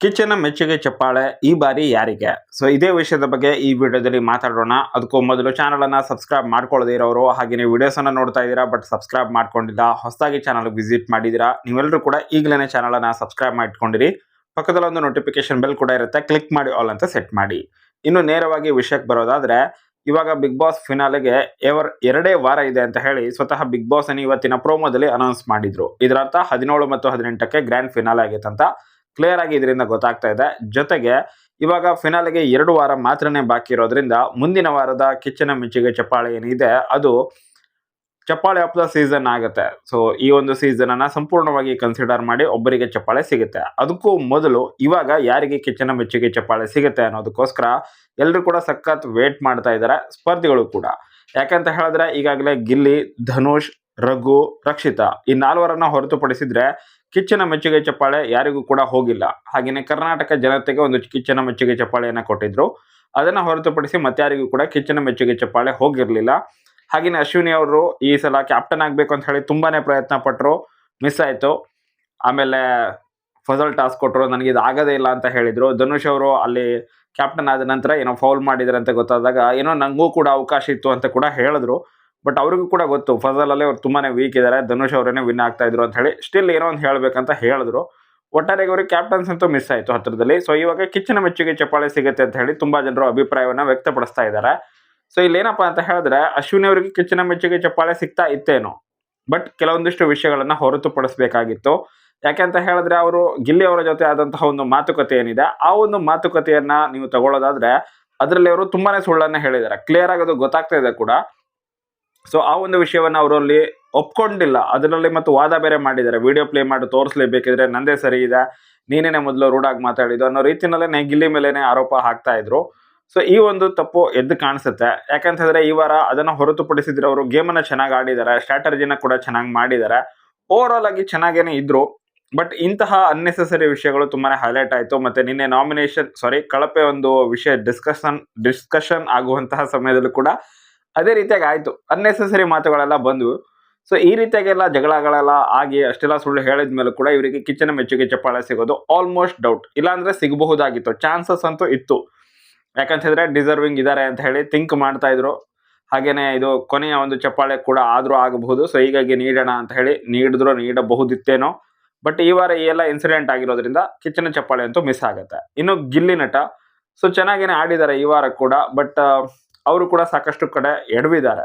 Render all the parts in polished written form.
ಕಿಚ್ಚನ ಮೆಚ್ಚುಗೆ ಚಪ್ಪಾಳೆ ಈ ಬಾರಿ ಯಾರಿಗೆ? ಸೊ ಇದೇ ವಿಷಯದ ಬಗ್ಗೆ ಈ ವಿಡಿಯೋದಲ್ಲಿ ಮಾತಾಡೋಣ. ಅದಕ್ಕೂ ಮೊದಲು ಚಾನಲ್ ಅನ್ನ ಸಬ್ಸ್ಕ್ರೈಬ್ ಮಾಡ್ಕೊಳ್ಳದೇ ಇರೋರು, ಹಾಗೆ ನೀವು ವಿಡಿಯೋಸ್ ಅನ್ನ ನೋಡ್ತಾ ಇದ್ದೀರಾ ಬಟ್ ಸಬ್ಸ್ಕ್ರೈಬ್ ಮಾಡ್ಕೊಂಡಿಲ್ಲ, ಹೊಸದಾಗಿ ಚಾನಲ್ ವಿಸಿಟ್ ಮಾಡಿದ್ದೀರಾ, ನೀವೆಲ್ಲರೂ ಕೂಡ ಈಗಲೇ ಚಾನಲ್ ಅನ್ನ ಸಬ್ಸ್ಕ್ರೈಬ್ ಮಾಡ್ಕೊಂಡಿರಿ. ಪಕ್ಕದಲ್ಲಿ ಒಂದು ನೋಟಿಫಿಕೇಶನ್ ಬೆಲ್ ಕೂಡ ಇರುತ್ತೆ, ಕ್ಲಿಕ್ ಮಾಡಿ ಆಲ್ ಅಂತ ಸೆಟ್ ಮಾಡಿ. ಇನ್ನು ನೇರವಾಗಿ ವಿಷಯಕ್ಕೆ ಬರೋದಾದ್ರೆ, ಇವಾಗ ಬಿಗ್ ಬಾಸ್ ಫಿನಾಲೆಗೆ ಎರಡೇ ವಾರ ಇದೆ ಅಂತ ಹೇಳಿ ಸ್ವತಃ ಬಿಗ್ ಬಾಸ್ ಅನ್ನು ಇವತ್ತಿನ ಪ್ರೋಮೋದಲ್ಲಿ ಅನೌನ್ಸ್ ಮಾಡಿದ್ರು. ಇದರರ್ಥ 17 ಮತ್ತು 18ಕ್ಕೆ ಗ್ರ್ಯಾಂಡ್ ಫಿನಾಲೆ ಆಗಿತ್ತಂತ ಕ್ಲಿಯರ್ ಆಗಿ ಇದರಿಂದ ಗೊತ್ತಾಗ್ತಾ ಇದೆ. ಜೊತೆಗೆ ಇವಾಗ ಫಿನಾಲೆಗೆ 2 ವಾರ ಮಾತ್ರನೇ ಬಾಕಿ ಇರೋದ್ರಿಂದ ಮುಂದಿನ ವಾರದ ಕಿಚ್ಚನ ಮೆಚ್ಚುಗೆ ಚಪ್ಪಾಳೆ ಏನಿದೆ ಅದು ಚಪ್ಪಾಳೆ ಆಫ್ ದ ಸೀಸನ್ ಆಗುತ್ತೆ. ಸೊ ಈ ಒಂದು ಸೀಸನ್ ಅನ್ನ ಸಂಪೂರ್ಣವಾಗಿ ಕನ್ಸಿಡರ್ ಮಾಡಿ ಒಬ್ಬರಿಗೆ ಚಪ್ಪಾಳೆ ಸಿಗುತ್ತೆ. ಅದಕ್ಕೂ ಮೊದಲು ಇವಾಗ ಯಾರಿಗೆ ಕಿಚ್ಚನ ಮೆಚ್ಚುಗೆ ಚಪ್ಪಾಳೆ ಸಿಗುತ್ತೆ ಅನ್ನೋದಕ್ಕೋಸ್ಕರ ಎಲ್ಲರೂ ಕೂಡ ಸಖತ್ ವೇಟ್ ಮಾಡ್ತಾ ಇದ್ದಾರೆ, ಸ್ಪರ್ಧಿಗಳು ಕೂಡ. ಯಾಕಂತ ಹೇಳಿದ್ರೆ ಈಗಾಗಲೇ ಗಿಲ್ಲಿ, ಧನುಷ್, ರಘು, ರಕ್ಷಿತಾ ಈ 4 ಹೊರತುಪಡಿಸಿದ್ರೆ ಕಿಚ್ಚನ ಮೆಚ್ಚುಗೆ ಚಪ್ಪಾಳೆ ಯಾರಿಗೂ ಕೂಡ ಹೋಗಿಲ್ಲ. ಹಾಗೆಯೇ ಕರ್ನಾಟಕ ಜನತೆಗೆ ಒಂದು ಕಿಚ್ಚನ ಮೆಚ್ಚುಗೆ ಚಪ್ಪಾಳೆಯನ್ನ ಕೊಟ್ಟಿದ್ರು. ಅದನ್ನ ಹೊರತುಪಡಿಸಿ ಮತ್ತಾರಿಗೂ ಕೂಡ ಕಿಚ್ಚನ ಮೆಚ್ಚುಗೆ ಚಪ್ಪಾಳೆ ಹೋಗಿರ್ಲಿಲ್ಲ. ಹಾಗೆಯೇ ಅಶ್ವಿನಿ ಅವರು ಈ ಸಲ ಕ್ಯಾಪ್ಟನ್ ಆಗಬೇಕು ಅಂತ ಹೇಳಿ ತುಂಬಾನೇ ಪ್ರಯತ್ನ ಪಟ್ಟರು, ಮಿಸ್ ಆಯಿತು. ಆಮೇಲೆ ಫಜಲ್ ಟಾಸ್ಕ್ ಕೊಟ್ಟರು, ನನಗೆ ಇದು ಆಗೋದೇ ಇಲ್ಲ ಅಂತ ಹೇಳಿದ್ರು. ಧನುಷ್ ಅವರು ಅಲ್ಲಿ ಕ್ಯಾಪ್ಟನ್ ಆದ ನಂತರ ಏನೋ ಫೌಲ್ ಮಾಡಿದ್ದಾರೆ ಅಂತ ಗೊತ್ತಾದಾಗ ಏನೋ ನನಗೂ ಕೂಡ ಅವಕಾಶ ಇತ್ತು ಅಂತ ಕೂಡ ಹೇಳಿದ್ರು. ಬಟ್ ಅವ್ರಿಗೂ ಕೂಡ ಗೊತ್ತು ಫಜಲ್ ಅಲ್ಲಿ ಅವ್ರು ತುಂಬಾನೇ ವೀಕ್ ಇದ್ದಾರೆ, ಧನುಷ್ ಅವರೇನೆ ವಿನ್ ಆಗ್ತಾ ಇದ್ರು ಅಂತ ಹೇಳಿ ಸ್ಟಿಲ್ ಏನೋ ಒಂದು ಹೇಳ್ಬೇಕಂತ ಹೇಳಿದ್ರು. ಒಟ್ಟಾರೆಗೆ ಅವ್ರಿಗೆ ಕ್ಯಾಪ್ಟನ್ಸ್ ಅಂತೂ ಮಿಸ್ ಆಯಿತು ಹತ್ರದಲ್ಲಿ. ಸೊ ಇವಾಗ ಕಿಚ್ಚನ ಮೆಚ್ಚುಗೆ ಚಪ್ಪಾಳೆ ಸಿಗುತ್ತೆ ಅಂತ ಹೇಳಿ ತುಂಬಾ ಜನರು ಅಭಿಪ್ರಾಯವನ್ನ ವ್ಯಕ್ತಪಡಿಸ್ತಾ ಇದ್ದಾರೆ. ಸೊ ಇಲ್ಲೇನಪ್ಪ ಅಂತ ಹೇಳಿದ್ರೆ ಅಶ್ವಿನಿ ಅವರಿಗೆ ಕಿಚ್ಚನ ಮೆಚ್ಚುಗೆ ಚಪ್ಪಾಳೆ ಸಿಗ್ತಾ ಇತ್ತೇನೋ, ಬಟ್ ಕೆಲವೊಂದಿಷ್ಟು ವಿಷಯಗಳನ್ನ ಹೊರತುಪಡಿಸಬೇಕಾಗಿತ್ತು. ಯಾಕೆಂತ ಹೇಳಿದ್ರೆ ಅವರು ಗಿಲ್ಲಿ ಅವರ ಜೊತೆ ಆದಂತಹ ಒಂದು ಮಾತುಕತೆ ಏನಿದೆ, ಆ ಒಂದು ಮಾತುಕತೆಯನ್ನ ನೀವು ತಗೊಳ್ಳೋದಾದ್ರೆ ಅದರಲ್ಲಿ ಅವರು ತುಂಬಾನೇ ಸುಳ್ಳನ್ನ ಹೇಳಿದ್ದಾರೆ, ಕ್ಲಿಯರ್ ಆಗೋದು ಗೊತ್ತಾಗ್ತಾ ಇದೆ ಕೂಡ. ಸೊ ಆ ಒಂದು ವಿಷಯವನ್ನ ಅವರಲ್ಲಿ ಒಪ್ಕೊಂಡಿಲ್ಲ, ಅದರಲ್ಲಿ ಮತ್ತು ವಾದ ಬೇರೆ ಮಾಡಿದ್ದಾರೆ. ವಿಡಿಯೋ ಪ್ಲೇ ಮಾಡಿ ತೋರಿಸಲೇಬೇಕಿದ್ರೆ ನಂದೇ ಸರಿ ಇದೆ, ನೀನೇನೆ ಮೊದಲು ರೂಢಾಗಿ ಮಾತಾಡಿದ್ದು ಅನ್ನೋ ರೀತಿಯಲ್ಲೇ ಗಿಲ್ಲಿ ಮೇಲೇನೆ ಆರೋಪ ಹಾಕ್ತಾ ಇದ್ರು. ಸೊ ಈ ಒಂದು ತಪ್ಪು ಎದ್ದು ಕಾಣಿಸುತ್ತೆ. ಯಾಕಂತ ಹೇಳಿದ್ರೆ ಈ ವಾರ ಅದನ್ನ ಹೊರತುಪಡಿಸಿದ್ರೆ ಅವರು ಗೇಮನ್ನ ಚೆನ್ನಾಗಿ ಆಡಿದ್ದಾರೆ, ಸ್ಟ್ರಾಟಜಿನ ಕೂಡ ಚೆನ್ನಾಗಿ ಮಾಡಿದ್ದಾರೆ, ಓವರ್ ಆಗಿ ಚೆನ್ನಾಗೇನೆ ಇದ್ರು. ಬಟ್ ಇಂತಹ ಅನ್ನೆಸೆಸರಿ ವಿಷಯಗಳು ತುಂಬಾನೇ ಹೈಲೈಟ್ ಆಯಿತು. ಮತ್ತೆ ನಿನ್ನೆ ಕಳಪೆ ಒಂದು ವಿಷಯ ಡಿಸ್ಕಷನ್ ಆಗುವಂತಹ ಸಮಯದಲ್ಲೂ ಕೂಡ ಅದೇ ರೀತಿಯಾಗಿ ಆಯಿತು, ಅನ್ನೆಸೆಸರಿ ಮಾತುಗಳೆಲ್ಲ ಬಂದವು. ಸೊ ಈ ರೀತಿಯಾಗೆಲ್ಲ ಜಗಳಗಳೆಲ್ಲ ಆಗಿ ಅಷ್ಟೆಲ್ಲ ಸುಳ್ಳು ಹೇಳಿದ ಮೇಲೂ ಕೂಡ ಇವರಿಗೆ ಕಿಚ್ಚನ ಮೆಚ್ಚುಗೆ ಚಪ್ಪಾಳೆ ಸಿಗೋದು ಆಲ್ಮೋಸ್ಟ್ ಡೌಟ್. ಇಲ್ಲಾಂದ್ರೆ ಸಿಗಬಹುದಾಗಿತ್ತು, ಚಾನ್ಸಸ್ ಅಂತೂ ಇತ್ತು. ಯಾಕಂತ ಹೇಳಿದ್ರೆ ಡಿಸರ್ವಿಂಗ್ ಇದ್ದಾರೆ ಅಂತ ಹೇಳಿ ಥಿಂಕ್ ಮಾಡ್ತಾ ಇದ್ರು. ಹಾಗೇನೆ ಇದು ಕೊನೆಯ ಒಂದು ಚಪ್ಪಾಳೆ ಕೂಡ ಆದ್ರೂ ಆಗಬಹುದು. ಸೊ ಹೀಗಾಗಿ ನೀಡೋಣ ಅಂತ ಹೇಳಿ ನೀಡಬಹುದಿತ್ತೇನೋ. ಬಟ್ ಈ ವಾರ ಈ ಎಲ್ಲ ಇನ್ಸಿಡೆಂಟ್ ಆಗಿರೋದ್ರಿಂದ ಕಿಚ್ಚನ ಚಪ್ಪಾಳೆ ಅಂತೂ ಮಿಸ್ ಆಗುತ್ತೆ. ಇನ್ನು ಗಿಲ್ಲಿ ನಟ ಸೊ ಚೆನ್ನಾಗೇನೆ ಆಡಿದ್ದಾರೆ ಈ ವಾರ ಕೂಡ, ಬಟ್ ಅವರು ಕೂಡ ಸಾಕಷ್ಟು ಕಡೆ ಎಡವಿದ್ದಾರೆ.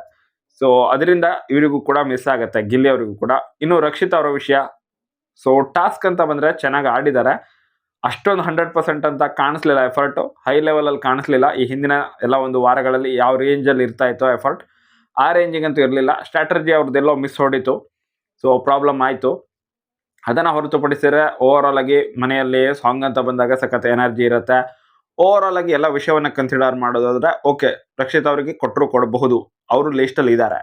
ಸೊ ಅದರಿಂದ ಇವರಿಗೂ ಕೂಡ ಮಿಸ್ ಆಗುತ್ತೆ, ಗಿಲ್ಲಿ ಅವರಿಗೂ ಕೂಡ. ಇನ್ನು ರಕ್ಷಿತಾ ಅವರ ವಿಷಯ, ಸೊ ಟಾಸ್ಕ್ ಅಂತ ಬಂದ್ರೆ ಚೆನ್ನಾಗಿ ಆಡಿದ್ದಾರೆ, ಅಷ್ಟೊಂದು 100% ಅಂತ ಕಾಣಿಸ್ಲಿಲ್ಲ. ಎಫರ್ಟ್ ಹೈ ಲೆವೆಲ್ ಅಲ್ಲಿ ಕಾಣಿಸ್ಲಿಲ್ಲ. ಈ ಹಿಂದಿನ ಎಲ್ಲ ಒಂದು ವಾರಗಳಲ್ಲಿ ಯಾವ ರೇಂಜಲ್ಲಿ ಇರ್ತಾ ಇತ್ತೋ ಎಫರ್ಟ್, ಆ ರೇಂಜಿಗಂತೂ ಇರಲಿಲ್ಲ. ಸ್ಟ್ರಾಟಜಿ ಅವ್ರದ್ದೆಲ್ಲೋ ಮಿಸ್ ಹೊಡಿತು, ಸೊ ಪ್ರಾಬ್ಲಮ್ ಆಯಿತು. ಅದನ್ನು ಹೊರತುಪಡಿಸಿದ್ರೆ ಓವರ್ ಆಲ್ ಆಗಿ ಮನೆಯಲ್ಲಿ ಸಾಂಗ್ ಅಂತ ಬಂದಾಗ ಸಖತ್ ಎನರ್ಜಿ ಇರುತ್ತೆ. ಓವರ್ ಆಲ್ ಆಗಿ ಎಲ್ಲ ವಿಷಯವನ್ನ ಕನ್ಸಿಡರ್ ಮಾಡೋದಾದ್ರೆ ಓಕೆ, ರಕ್ಷಿತ್ ಅವರಿಗೆ ಕೊಡಬಹುದು, ಅವರು ಲಿಸ್ಟಲ್ಲಿ ಇದ್ದಾರೆ.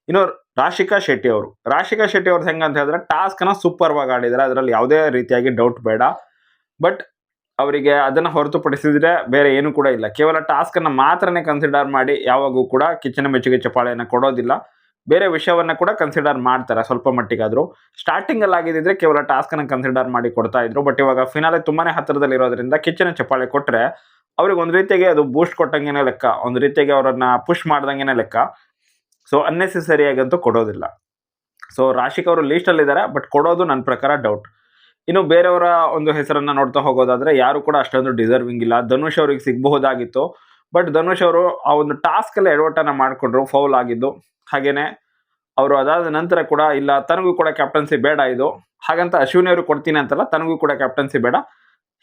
ಇನ್ನು ರಾಶಿಕಾ ಶೆಟ್ಟಿ ಅವ್ರದ್ದು ಹೆಂಗಂತ ಹೇಳಿದ್ರೆ ಟಾಸ್ಕ್ ಅನ್ನ ಸೂಪರ್ ವಾಗಿ ಆಡಿದ್ದಾರೆ, ಅದರಲ್ಲಿ ಯಾವುದೇ ರೀತಿಯಾಗಿ ಡೌಟ್ ಬೇಡ. ಬಟ್ ಅವರಿಗೆ ಅದನ್ನ ಹೊರತುಪಡಿಸಿದ್ರೆ ಬೇರೆ ಏನು ಕೂಡ ಇಲ್ಲ, ಕೇವಲ ಟಾಸ್ಕ್ ಅನ್ನ ಮಾತ್ರನೇ ಕನ್ಸಿಡರ್ ಮಾಡಿ ಯಾವಾಗೂ ಕೂಡ ಕಿಚ್ಚನ ಮೆಚ್ಚುಗೆ ಚಪ್ಪಾಳೆಯನ್ನ ಕೊಡೋದಿಲ್ಲ. ಬೇರೆ ವಿಷಯವನ್ನ ಕೂಡ ಕನ್ಸಿಡರ್ ಮಾಡ್ತಾರೆ ಸ್ವಲ್ಪ ಮಟ್ಟಿಗಾದ್ರು. ಸ್ಟಾರ್ಟಿಂಗ್ ಅಲ್ಲಿ ಆಗಿದ್ರೆ ಕೇವಲ ಟಾಸ್ಕ್ ಅನ್ನ ಕನ್ಸಿಡರ್ ಮಾಡಿ ಕೊಡ್ತಾ ಇದ್ರು. ಬಟ್ ಇವಾಗ ಫಿನಾಲೆ ತುಂಬಾನೇ ಹತ್ತಿರದಲ್ಲಿ ಇರೋದ್ರಿಂದ ಕಿಚ್ಚನ ಚಪ್ಪಾಳೆ ಕೊಟ್ರೆ ಅವ್ರಿಗೆ ಒಂದು ರೀತಿಯಾಗಿ ಅದು ಬೂಸ್ಟ್ ಕೊಟ್ಟಂಗೆನೆ ಲೆಕ್ಕ, ಒಂದು ರೀತಿಯಾಗಿ ಅವರನ್ನ ಪುಷ್ ಮಾಡ್ದಂಗೆನೆ ಲೆಕ್ಕ. ಸೊ ಅನ್ನೆಸೆಸರಿ ಆಗಂತೂ ಕೊಡೋದಿಲ್ಲ. ಸೊ ರಾಶಿಕ್ ಅವರು ಲೀಸ್ಟ್ ಅಲ್ಲಿ ಇದ್ದಾರೆ, ಬಟ್ ಕೊಡೋದು ನನ್ನ ಪ್ರಕಾರ ಡೌಟ್. ಇನ್ನು ಬೇರೆಯವರ ಒಂದು ಹೆಸರನ್ನ ನೋಡ್ತಾ ಹೋಗೋದಾದ್ರೆ ಯಾರು ಕೂಡ ಅಷ್ಟೊಂದು ಡಿಸರ್ವಿಂಗ್ ಇಲ್ಲ. ಧನುಷ್ ಅವ್ರಿಗೆ ಸಿಗಬಹುದಾಗಿತ್ತು, ಬಟ್ ಧನುಷ್ ಅವರು ಆ ಒಂದು ಟಾಸ್ಕ್ ಅಲ್ಲಿ ಎಡವಟ್ಟನ್ನ ಮಾಡ್ಕೊಂಡ್ರು, ಫೌಲ್ ಆಗಿದ್ದು. ಹಾಗೇನೆ ಅವರು ಅದಾದ ನಂತರ ಕೂಡ ಇಲ್ಲ, ತನಗೂ ಕೂಡ ಕ್ಯಾಪ್ಟನ್ಸಿ ಬೇಡ ಇದು, ಹಾಗಂತ ಅಶ್ವಿನಿ ಅವರು ಕೊಡ್ತೀನಿ ಅಂತಲ್ಲ, ತನಗೂ ಕೂಡ ಕ್ಯಾಪ್ಟನ್ಸಿ ಬೇಡ,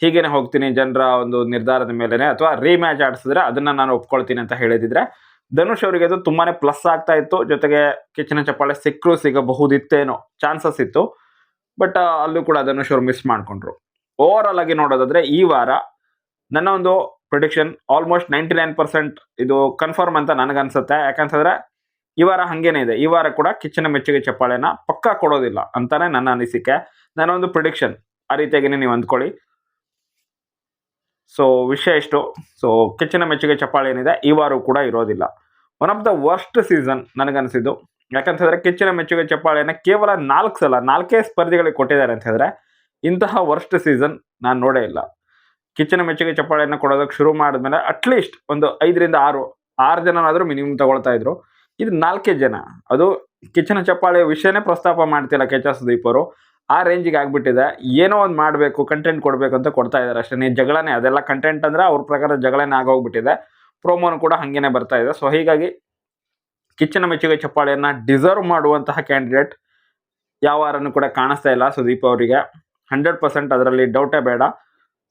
ಹೀಗೇನೆ ಹೋಗ್ತೀನಿ ಜನರ ಒಂದು ನಿರ್ಧಾರದ ಮೇಲೆನೆ, ಅಥವಾ ರೀಮ್ಯಾಚ್ ಆಡಿಸಿದ್ರೆ ಅದನ್ನ ನಾನು ಒಪ್ಕೊಳ್ತೀನಿ ಅಂತ ಹೇಳಿದಿದ್ರೆ ಧನುಷ್ ಅವರಿಗೆ ಅದು ತುಂಬಾನೇ ಪ್ಲಸ್ ಆಗ್ತಾ ಇತ್ತು. ಜೊತೆಗೆ ಕಿಚ್ಚನ ಚಪ್ಪಾಳೆ ಸಿಗಬಹುದಿತ್ತೇನೋ ಚಾನ್ಸಸ್ ಇತ್ತು. ಬಟ್ ಅಲ್ಲೂ ಕೂಡ ಧನುಷ್ ಅವರು ಮಿಸ್ ಮಾಡ್ಕೊಂಡ್ರು. ಓವರ್ ಆಲ್ ಆಗಿ ನೋಡೋದಾದ್ರೆ ಈ ವಾರ ನನ್ನ ಒಂದು ಪ್ರಿಡಿಕ್ಷನ್ ಆಲ್ಮೋಸ್ಟ್ 99% ಇದು ಕನ್ಫರ್ಮ್ ಅಂತ ನನಗನ್ಸುತ್ತೆ. ಯಾಕಂತಂದ್ರೆ ಈ ವಾರ ಹಂಗೇನೆ ಇದೆ, ಈ ವಾರ ಕೂಡ ಕಿಚ್ಚನ ಮೆಚ್ಚುಗೆ ಚಪ್ಪಾಳೆನ ಪಕ್ಕಾ ಕೊಡೋದಿಲ್ಲ ಅಂತಾನೆ ನನ್ನ ಅನಿಸಿಕೆ, ನನ್ನ ಒಂದು ಪ್ರಿಡಿಕ್ಷನ್. ಆ ರೀತಿಯಾಗಿನೇ ನೀವು ಅಂದ್ಕೊಳ್ಳಿ. ಸೊ ವಿಷಯ ಇಷ್ಟು. ಸೊ ಕಿಚ್ಚನ ಮೆಚ್ಚುಗೆ ಚಪ್ಪಾಳೆ ಏನಿದೆ ಈ ವಾರ ಕೂಡ ಇರೋದಿಲ್ಲ. One of the worst season ನನಗನ್ಸಿದ್ದು. ಯಾಕಂತಂದ್ರೆ ಕಿಚ್ಚನ ಮೆಚ್ಚುಗೆ ಚಪ್ಪಾಳೆನ ಕೇವಲ 4 ಸ್ಪರ್ಧಿಗಳಿಗೆ ಕೊಟ್ಟಿದ್ದಾರೆ ಅಂತ ಹೇಳಿದ್ರೆ ಇಂತಹ ವರ್ಸ್ಟ್ ಸೀಸನ್ ನಾನು ನೋಡೇ ಇಲ್ಲ. ಕಿಚ್ಚನ ಮೆಚ್ಚುಗೆ ಚಪ್ಪಾಳೆಯನ್ನು ಕೊಡೋದಕ್ಕೆ ಶುರು ಮಾಡಿದ್ಮೇಲೆ ಅಟ್ಲೀಸ್ಟ್ ಒಂದು 5ರಿಂದ 6 ಜನನಾದರೂ ಮಿನಿಮಮ್ ತಗೊಳ್ತಾ ಇದ್ರು. ಇದು 4 ಜನ. ಅದು ಕಿಚ್ಚನ ಚಪ್ಪಾಳೆ ವಿಷಯನೇ ಪ್ರಸ್ತಾಪ ಮಾಡ್ತಿಲ್ಲ ಕೆ. ಸುದೀಪ್ ಅವರು. ಆ ರೇಂಜಿಗೆ ಆಗ್ಬಿಟ್ಟಿದೆ. ಏನೋ ಒಂದು ಮಾಡಬೇಕು, ಕಂಟೆಂಟ್ ಕೊಡಬೇಕು ಅಂತ ಕೊಡ್ತಾ ಇದ್ದಾರೆ ಅಷ್ಟೇ. ನೀವು ಜಗಳನೇ, ಅದೆಲ್ಲ ಕಂಟೆಂಟ್ ಅಂದರೆ ಅವ್ರ ಪ್ರಕಾರ ಜಗಳನೇ ಆಗೋಗ್ಬಿಟ್ಟಿದೆ. ಪ್ರೋಮೋನು ಕೂಡ ಹಾಗೇನೆ ಬರ್ತಾ ಇದೆ. ಸೊ ಹೀಗಾಗಿ ಕಿಚ್ಚನ ಮೆಚ್ಚುಗೆ ಚಪ್ಪಾಳೆಯನ್ನು ಡಿಸರ್ವ್ ಮಾಡುವಂತಹ ಕ್ಯಾಂಡಿಡೇಟ್ ಯಾವ ವಾರನೂ ಕೂಡ ಕಾಣಿಸ್ತಾ ಇಲ್ಲ ಸುದೀಪ್ ಅವರಿಗೆ. 100% ಅದರಲ್ಲಿ ಡೌಟೇ ಬೇಡ.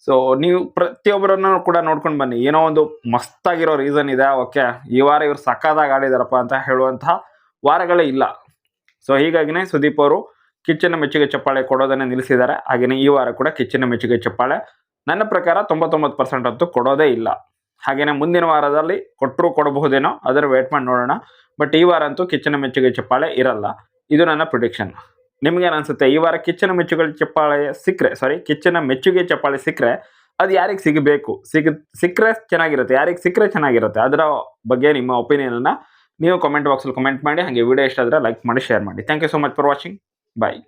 ಸೊ ನೀವು ಪ್ರತಿಯೊಬ್ಬರನ್ನು ಕೂಡ ನೋಡ್ಕೊಂಡು ಬನ್ನಿ. ಏನೋ ಒಂದು ಮಸ್ತಾಗಿರೋ ರೀಸನ್ ಇದೆ, ಓಕೆ ಈ ವಾರ ಇವ್ರು ಸಕ್ಕತ್ತಾಗಿ ಆಡಿದಾರಪ್ಪ ಅಂತ ಹೇಳುವಂತಹ ವಾರಗಳೇ ಇಲ್ಲ. ಸೊ ಹೀಗಾಗಿನೇ ಸುದೀಪ್ ಅವರು ಕಿಚ್ಚನ ಮೆಚ್ಚುಗೆ ಚಪ್ಪಾಳೆ ಕೊಡೋದನ್ನೇ ನಿಲ್ಲಿಸಿದ್ದಾರೆ. ಹಾಗೆಯೇ ಈ ವಾರ ಕೂಡ ಕಿಚ್ಚನ ಮೆಚ್ಚುಗೆ ಚಪ್ಪಾಳೆ ನನ್ನ ಪ್ರಕಾರ 99% ಅಂತೂ ಕೊಡೋದೇ ಇಲ್ಲ. ಹಾಗೆಯೇ ಮುಂದಿನ ವಾರದಲ್ಲಿ ಕೊಟ್ಟರೂ ಕೊಡಬಹುದೇನೋ, ಅದರ ವೇಟ್ ಮಾಡಿ ನೋಡೋಣ. ಬಟ್ ಈ ವಾರ ಅಂತೂ ಕಿಚ್ಚನ ಮೆಚ್ಚುಗೆ ಚಪ್ಪಾಳೆ ಇರಲ್ಲ. ಇದು ನನ್ನ ಪ್ರಿಡಿಕ್ಷನ್. ನಿಮ್ಗೇನು ಅನಿಸುತ್ತೆ? ಈ ವಾರ ಕಿಚ್ಚನ ಮೆಚ್ಚುಗೆ ಚಪ್ಪಾಳೆ ಸಿಕ್ಕರೆ ಅದು ಯಾರಿಗೆ ಸಿಗಬೇಕು? ಸಿಕ್ಕರೆ ಚೆನ್ನಾಗಿರುತ್ತೆ, ಯಾರಿಗೆ ಸಿಕ್ಕರೆ ಚೆನ್ನಾಗಿರುತ್ತೆ, ಅದರ ಬಗ್ಗೆ ನಿಮ್ಮ ಒಪಿನಿಯನನ್ನು ನೀವು ಕಮೆಂಟ್ ಬಾಕ್ಸಲ್ಲಿ ಕಮೆಂಟ್ ಮಾಡಿ. ಹಾಗೆ ವಿಡಿಯೋ ಇಷ್ಟ ಆದರೆ ಲೈಕ್ ಮಾಡಿ, ಶೇರ್ ಮಾಡಿ. Thank you so much for watching. Bye.